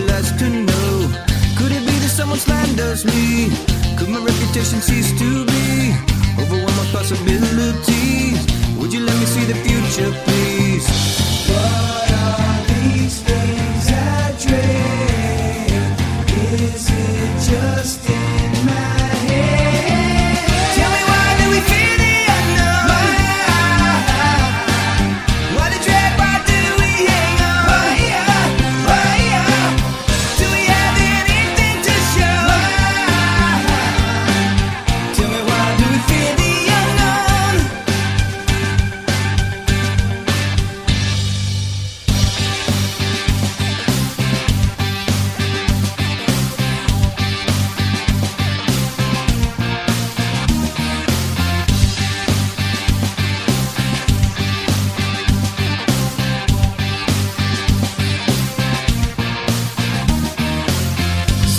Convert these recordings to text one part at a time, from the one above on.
last to know. Could it be that someone slanders me? Could my reputation cease to be? Overwhelmed with possibilities. Would you let me see the future, please? What are these things I dream? Is it just in my head? Tell me, why do we fear the unknown? Why the dread? Why do we hang on? Do we have anything to show? Tell me, why do we fear the unknown?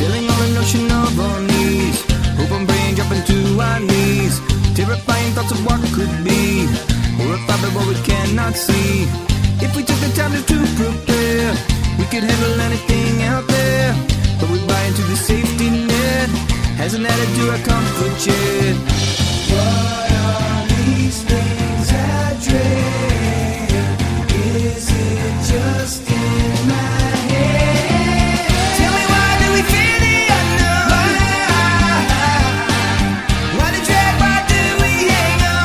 Sailing on an ocean of unease, open brain dropping to our knees. Terrifying thoughts of what could be, horrified by what we cannot see. If we took the time to prepare, we could handle anything out there. But we buy into the safety net, hasn't added to our comfort yet. What are these things I dream? Is it just in my head? Tell me, why do we fear the unknown? Why the dread? Why do we hang on?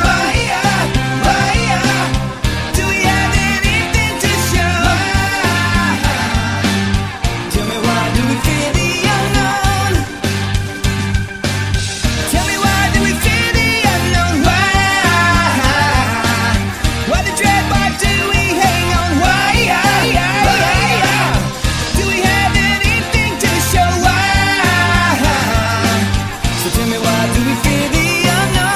Do we have anything to show? Tell me, why do we fear the unknown? Tell me, why do we fear the unknown? Why the dread? Why do we hang on? Do we have anything to show? So tell me, why do we fear the unknown?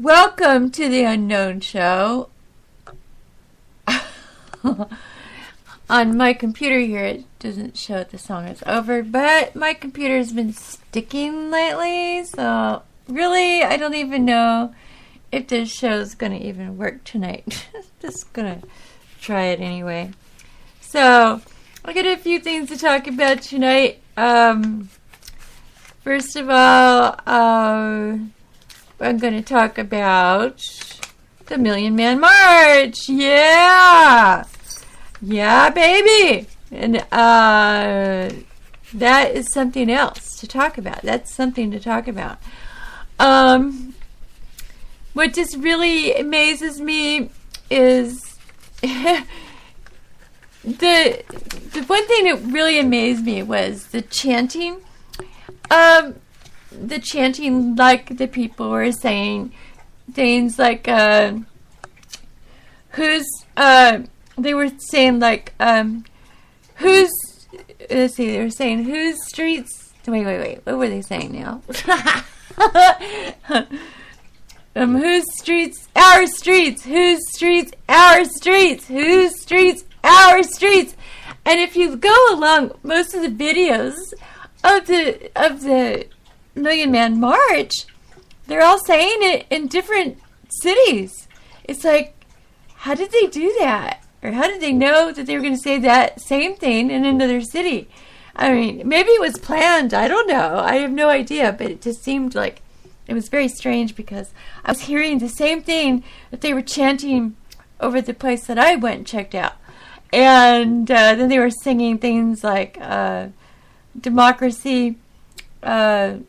Welcome to the Unknown Show. On my computer here, it doesn't show that the song is over, but my computer's been sticking lately, so really, I don't even know if this show's going to even work tonight. Just going to try it anyway. So, I got a few things to talk about tonight. First of all, I'm going to talk about the Million Man March. Yeah! Yeah, baby! And that is something else to talk about. That's something to talk about. What just really amazes me is the one thing that really amazed me was the chanting. The chanting, like the people were saying things like they were saying like whose, let's see, they were saying whose streets, wait, what were they saying now? Whose streets, our streets, whose streets, our streets, whose streets, our streets. And if you go along most of the videos of the Million Man March, they're all saying it in different cities. It's like, how did they do that? Or how did they know that they were going to say that same thing in another city? I mean, maybe it was planned. I don't know. I have no idea. But it just seemed like it was very strange because I was hearing the same thing that they were chanting over the place that I went and checked out. And then they were singing things like democracy. Oh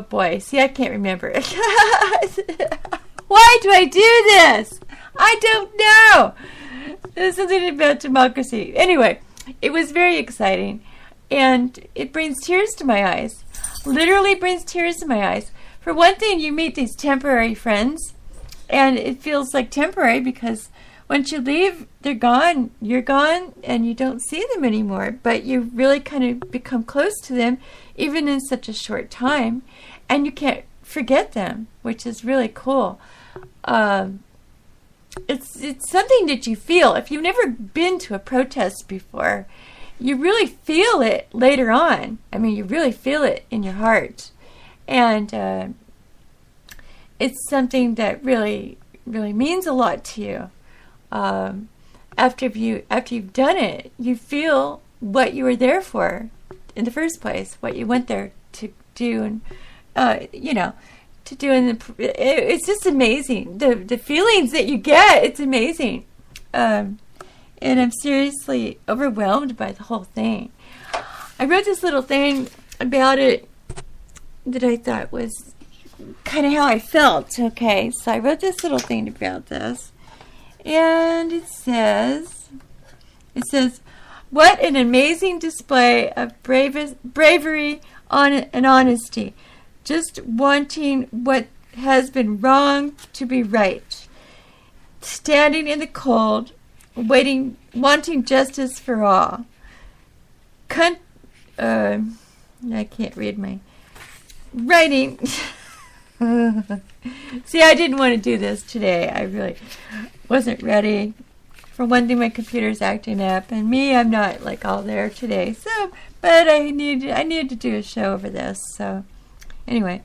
boy, see, I can't remember. Why do I do this? I don't know. There's something about democracy. Anyway, it was very exciting, and it brings tears to my eyes. Literally brings tears to my eyes. For one thing, you meet these temporary friends, and it feels like temporary because once you leave, they're gone. You're gone, and you don't see them anymore. But you really kind of become close to them, even in such a short time. and you can't forget them, which is really cool. It's something that you feel. If you've never been to a protest before, you really feel it later on. I mean, you really feel it in your heart. And it's something that really, really means a lot to you. After you've done it, you feel what you were there for in the first place, what you went there to do, and to do. It's just amazing. The feelings that you get, it's amazing. And I'm seriously overwhelmed by the whole thing. I wrote this little thing about it that I thought was kind of how I felt. Okay, so I wrote this little thing about this, and it says, what an amazing display of bravery and honesty. Just wanting what has been wrong to be right. Standing in the cold, wanting justice for all. I can't read my writing. See, I didn't want to do this today. I really wasn't ready. For one thing, my computer's acting up, and I'm not like all there today. So, but I need to do a show over this. So, anyway,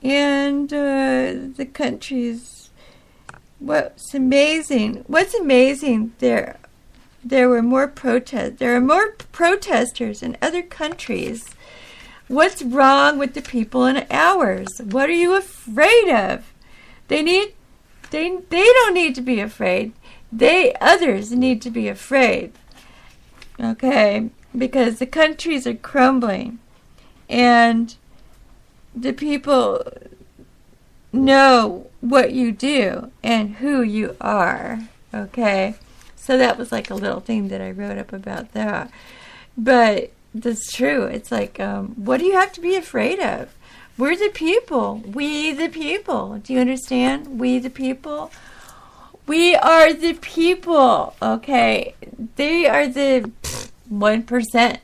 and the countries. What's amazing? There were more protests. There are more protesters in other countries. What's wrong with the people in ours? What are you afraid of? They don't need to be afraid. Others need to be afraid. Okay? Because the countries are crumbling. And the people know what you do and who you are. Okay? So that was like a little thing that I wrote up about that. But that's true. It's like, what do you have to be afraid of? We're the people. We the people. Do you understand? We the people. We are the people. Okay? They are the 1%.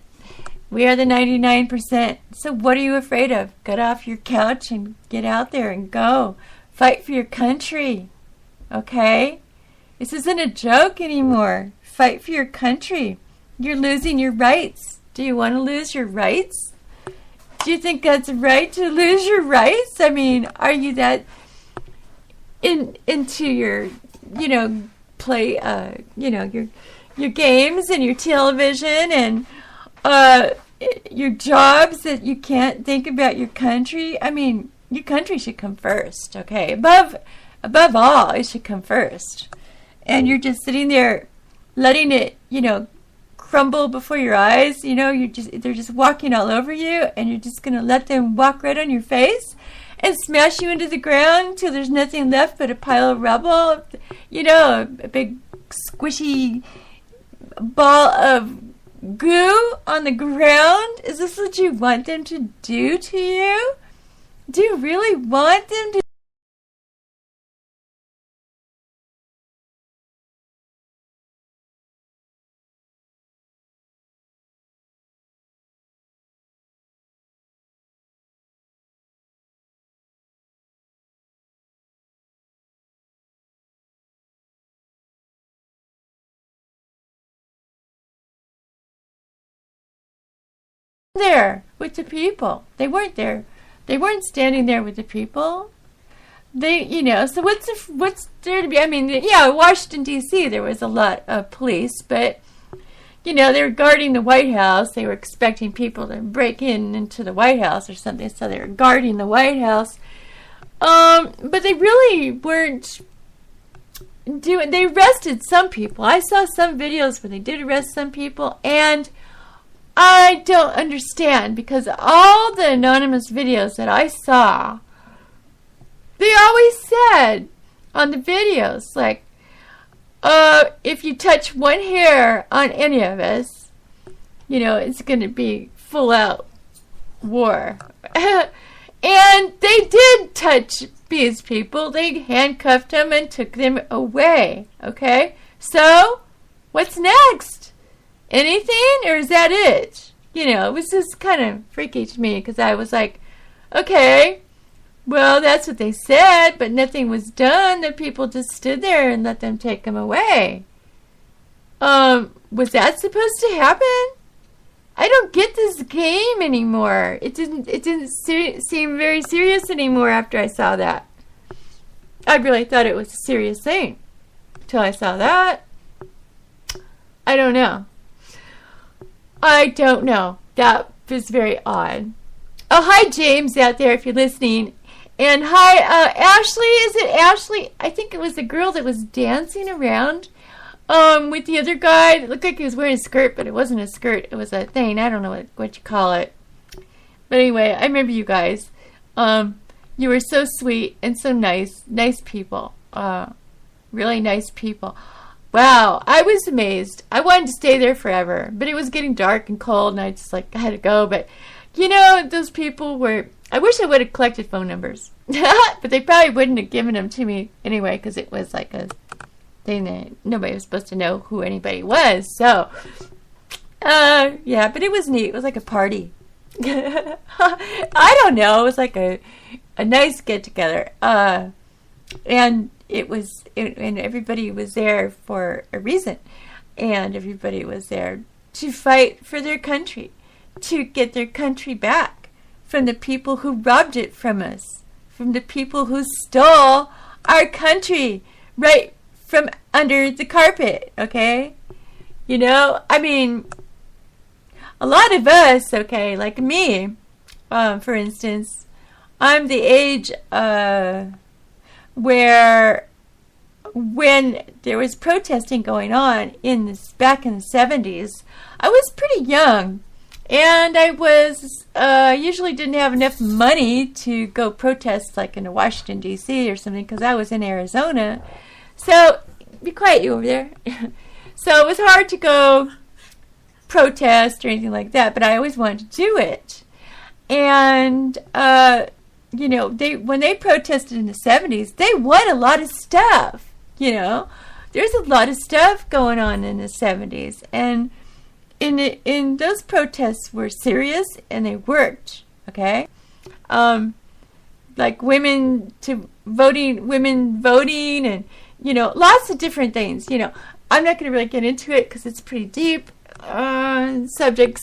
We are the 99%. So what are you afraid of? Get off your couch and get out there and go. Fight for your country. Okay? This isn't a joke anymore. Fight for your country. You're losing your rights. Do you want to lose your rights? Do you think that's right to lose your rights? I mean, are you that into your, play, your games and your television and your jobs that you can't think about your country? I mean, your country should come first, okay? Above all, it should come first. And you're just sitting there letting it, crumble before your eyes. They're just walking all over you, and you're just going to let them walk right on your face and smash you into the ground till there's nothing left but a pile of rubble, a big squishy ball of goo on the ground. Is this what you want them to do to you? Do you really want them to? There with the people. They weren't there. They weren't standing there with the people. So what's there to be? I mean, Washington D.C. there was a lot of police, but they were guarding the White House. They were expecting people to break into the White House or something, so they were guarding the White House. But they really weren't doing. They arrested some people. I saw some videos where they did arrest some people, and I don't understand, because all the anonymous videos that I saw, they always said on the videos, like, if you touch one hair on any of us, it's going to be full out war. And they did touch these people. They handcuffed them and took them away. Okay? So, what's next? Anything, or is that it? It was just kind of freaky to me, because I was like, Okay. Well, that's what they said, but nothing was done. The people just stood there and let them take them away. Was that supposed to happen? I don't get this game anymore. It didn't seem very serious anymore after I saw that. I really thought it was a serious thing till I saw that. I don't know. That was very odd. Oh, hi, James, out there, if you're listening. And hi, Ashley. Is it Ashley? I think it was the girl that was dancing around with the other guy. It looked like he was wearing a skirt, but it wasn't a skirt. It was a thing. I don't know what you call it. But anyway, I remember you guys. You were so sweet and so nice. Nice people. Really nice people. Wow, I was amazed. I wanted to stay there forever, but it was getting dark and cold, and I had to go. But, those people were... I wish I would have collected phone numbers, but they probably wouldn't have given them to me anyway, because it was like a thing that nobody was supposed to know who anybody was. So, yeah, but it was neat. It was like a party. I don't know. It was like a nice get-together. And and everybody was there for a reason. And everybody was there to fight for their country, to get their country back from the people who robbed it from us, from the people who stole our country right from under the carpet, okay? I mean, a lot of us, okay, like me, for instance, I'm the age where when there was protesting going on back in the 70s, I was pretty young. And I was usually didn't have enough money to go protest like in Washington, D.C. or something, because I was in Arizona. So, be quiet, you over there. So it was hard to go protest or anything like that, but I always wanted to do it. And, when they protested in the 70s, they won a lot of stuff, There's a lot of stuff going on in the 70s. And in those protests were serious and they worked, okay? Like women voting and, lots of different things, I'm not going to really get into it because it's pretty deep subject,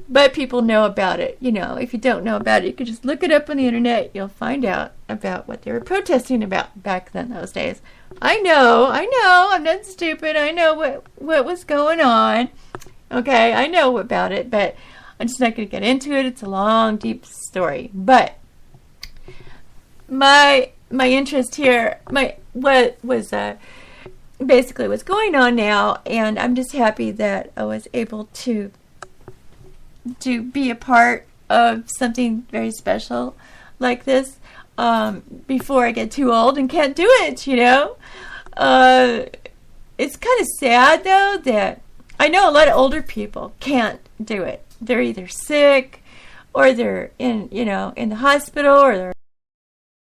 but people know about it, If you don't know about it, you can just look it up on the internet. You'll find out about what they were protesting about back then, those days. I know, I'm not stupid. I know what was going on. Okay, I know about it, but I'm just not going to get into it. It's a long, deep story. But my interest here, what was basically what's going on now, and I'm just happy that I was able to be a part of something very special like this before I get too old and can't do it. It's kind of sad though that I know a lot of older people can't do it. They're either sick or they're in the hospital or they're